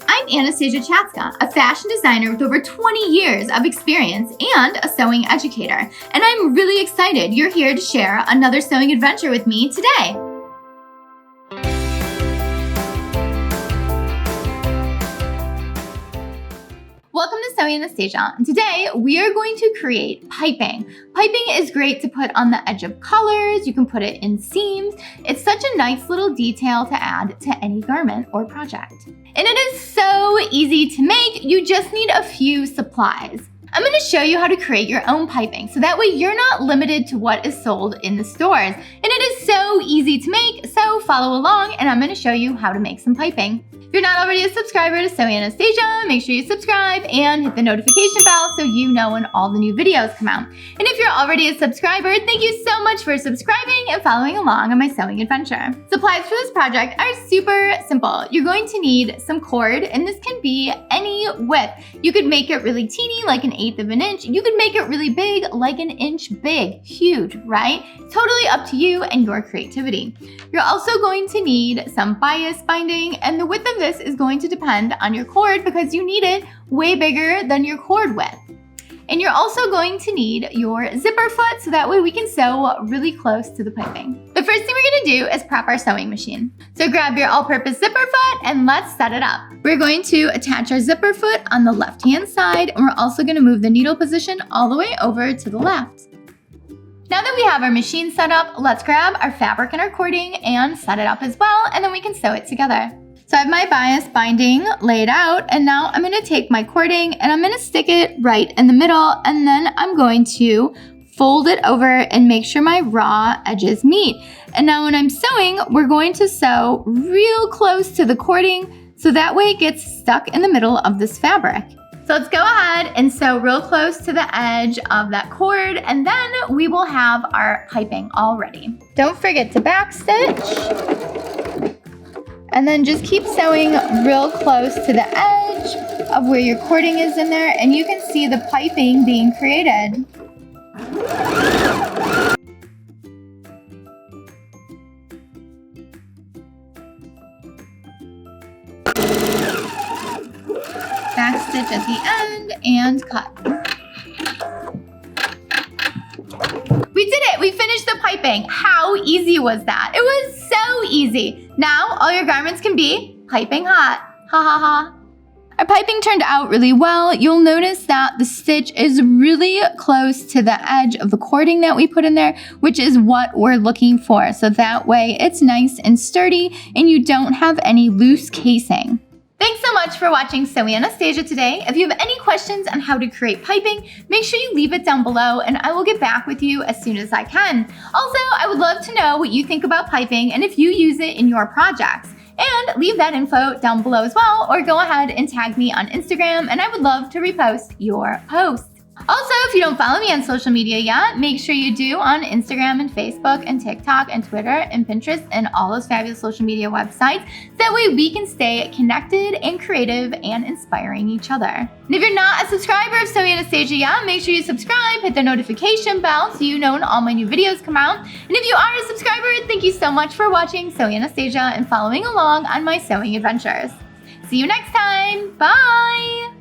I'm Anastasia Chatzka, a fashion designer with over 20 years of experience and a sewing educator. And I'm really excited you're here to share another sewing adventure with me today. Welcome to Sewing Anastasia, and today we are going to create piping. Piping is great to put on the edge of collars, you can put it in seams. It's such a nice little detail to add to any garment or project. And it is so easy to make, you just need a few supplies. I'm going to show you how to create your own piping, so that way you're not limited to what is sold in the stores. And it is so easy to make, so follow along and I'm going to show you how to make some piping. If you're not already a subscriber to Sewing Anastasia, make sure you subscribe and hit the notification bell so you know when all the new videos come out. And if you're already a subscriber, thank you so much for subscribing and following along on my sewing adventure. Supplies for this project are super simple. You're going to need some cord, and this can be any width. You could make it really teeny, like 1/8 of an inch. You could make it really big, like 1 inch big. Huge, right? Totally up to you and your creativity. You're also going to need some bias binding, and the width of this is going to depend on your cord because you need it way bigger than your cord width. And you're also going to need your zipper foot so that way we can sew really close to the piping. The first thing we're going to do is prep our sewing machine. So grab your all-purpose zipper foot and let's set it up. We're going to attach our zipper foot on the left-hand side, and we're also going to move the needle position all the way over to the left. Now that we have our machine set up, let's grab our fabric and our cording and set it up as well, and then we can sew it together. So I have my bias binding laid out, and now I'm going to take my cording and I'm going to stick it right in the middle, and then I'm going to fold it over and make sure my raw edges meet. And now when I'm sewing, we're going to sew real close to the cording so that way it gets stuck in the middle of this fabric. So let's go ahead and sew real close to the edge of that cord, and then we will have our piping all ready. Don't forget to backstitch. And then just keep sewing real close to the edge of where your cording is in there, and you can see the piping being created. Backstitch at the end and cut. We did it! We finished the piping. How easy was that? It was so easy. Now all your garments can be piping hot. Ha ha ha. Our piping turned out really well. You'll notice that the stitch is really close to the edge of the cording that we put in there, which is what we're looking for. So that way it's nice and sturdy and you don't have any loose casing. Thanks so much for watching Sewing Anastasia today. If you have any questions on how to create piping, make sure you leave it down below and I will get back with you as soon as I can. Also, I would love to know what you think about piping and if you use it in your projects. And leave that info down below as well, or go ahead and tag me on Instagram and I would love to repost your post. Also, if you don't follow me on social media yet, make sure you do on Instagram and Facebook and TikTok and Twitter and Pinterest and all those fabulous social media websites. That way we can stay connected and creative and inspiring each other. And if you're not a subscriber of Sewing Anastasia yet, make sure you subscribe, hit the notification bell so you know when all my new videos come out. And if you are a subscriber, thank you so much for watching Sewing Anastasia and following along on my sewing adventures. See you next time. Bye!